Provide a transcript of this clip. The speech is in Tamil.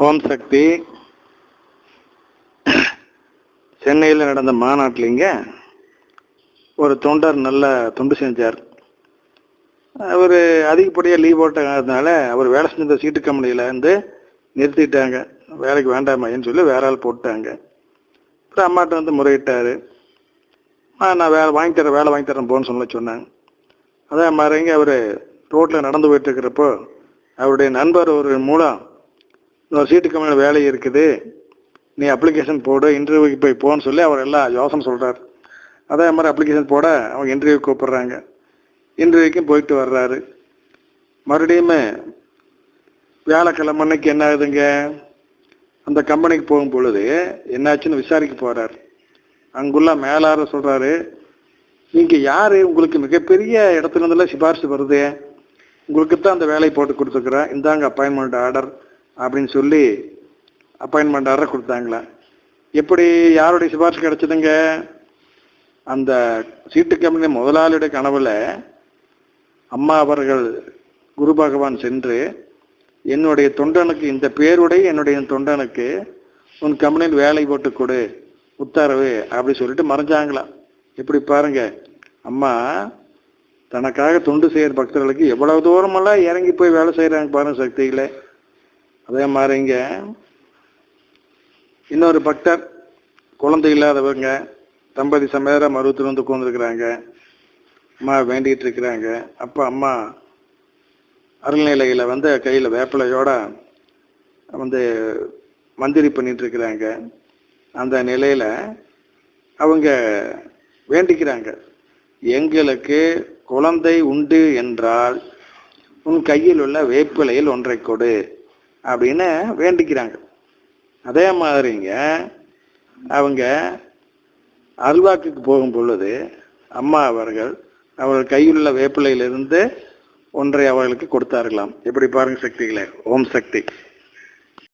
ஓம் சக்தி. சென்னையில் நடந்த மாநாட்டிலிங்க ஒரு தொண்டர் நல்ல தொண்டு செஞ்சார். அவர் அதிகப்படியாக லீவ் போட்டதுனால அவர் வேலை செஞ்ச சீட்டு கம்பெனியில் இருந்து நிறுத்திட்டாங்க. வேலைக்கு வேண்டாமைன்னு சொல்லி வேற ஆள் போட்டாங்க. அப்புறம் அம்மாட்ட வந்து முறையிட்டார். நான் வேலை வாங்கி தரேன் போன்னு சொன்னாங்க. அதான் மாதிரிங்க அவர் ரோட்டில் நடந்து போயிட்டு இருக்கிறப்போ அவருடைய நண்பர் ஒரு மூலம் ஒரு சீட்டு கம்பெனியில் வேலை இருக்குது, நீ அப்ளிகேஷன் போடு, இன்டர்வியூக்கு போய் போன்னு சொல்லி அவர் எல்லாம் யோசனை சொல்கிறார். அதே மாதிரி அப்ளிகேஷன் போட அவங்க இன்டர்வியூ கூப்பிட்றாங்க. இன்டர்வியூக்கும் போயிட்டு வர்றாரு. மறுபடியும் வியாழக்கிழமை அன்னைக்கு என்ன ஆகுதுங்க, அந்த கம்பெனிக்கு போகும் பொழுது என்னாச்சுன்னு விசாரிக்க போகிறார். அங்குள்ள மேலாளர் சொல்கிறாரு, நீங்கள் யார், உங்களுக்கு மிகப்பெரிய இடத்துலேருந்துலாம் சிபாரிசு வருது, உங்களுக்கு தான் அந்த வேலையை போட்டு கொடுத்துருக்குறேன், இந்தாங்க அப்பாயின்மெண்ட் ஆர்டர் அப்படின்னு சொல்லி அப்பாயின்மெண்ட் ஆர்டர் கொடுத்தாங்களா. எப்படி யாருடைய சிபாரிசு கிடைச்சதுங்க? அந்த சீட்டு கம்பெனி முதலாளியுடைய கனவுல அம்மா அவர்கள் குரு பகவான் சென்று, என்னுடைய தொண்டனுக்கு இந்த பேருடைய என்னுடைய தொண்டனுக்கு உன் கம்பெனியில் வேலை போட்டு கொடு உத்தரவு அப்படி சொல்லிட்டு மறைஞ்சாங்களாம். எப்படி பாருங்க, அம்மா தனக்காக தொண்டு செய்கிற பக்தர்களுக்கு எவ்வளவு தூரமெல்லாம் இறங்கி போய் வேலை செய்கிறாங்க பாருங்க சக்திகளே. அதே மாதிரிங்க இன்னொரு பக்தர், குழந்தை இல்லாதவங்க, தம்பதி சமேர மருவத்தில் வந்து உட்காந்துருக்குறாங்க. அம்மா வேண்டிகிட்டு இருக்கிறாங்க. அப்போ அம்மா அருள்நிலையில் வந்து கையில் வேப்பிலையோட வந்து மந்திரி பண்ணிட்டு இருக்கிறாங்க. அந்த நிலையில் அவங்க வேண்டிக்கிறாங்க, எங்களுக்கு குழந்தை உண்டு என்றால் உன் கையில் உள்ள வேப்பிலையில் ஒன்றை கொடு அப்படின்னு வேண்டிக்கிறாங்க. அதே மாதிரிங்க அவங்க அல்வாக்குக்கு போகும் பொழுது அம்மா அவர்கள் கையுள்ள வேப்பிலையிலிருந்து ஒன்றை அவர்களுக்கு கொடுத்தார்களாம். எப்படி பாருங்க சக்திகளே. ஓம் சக்தி.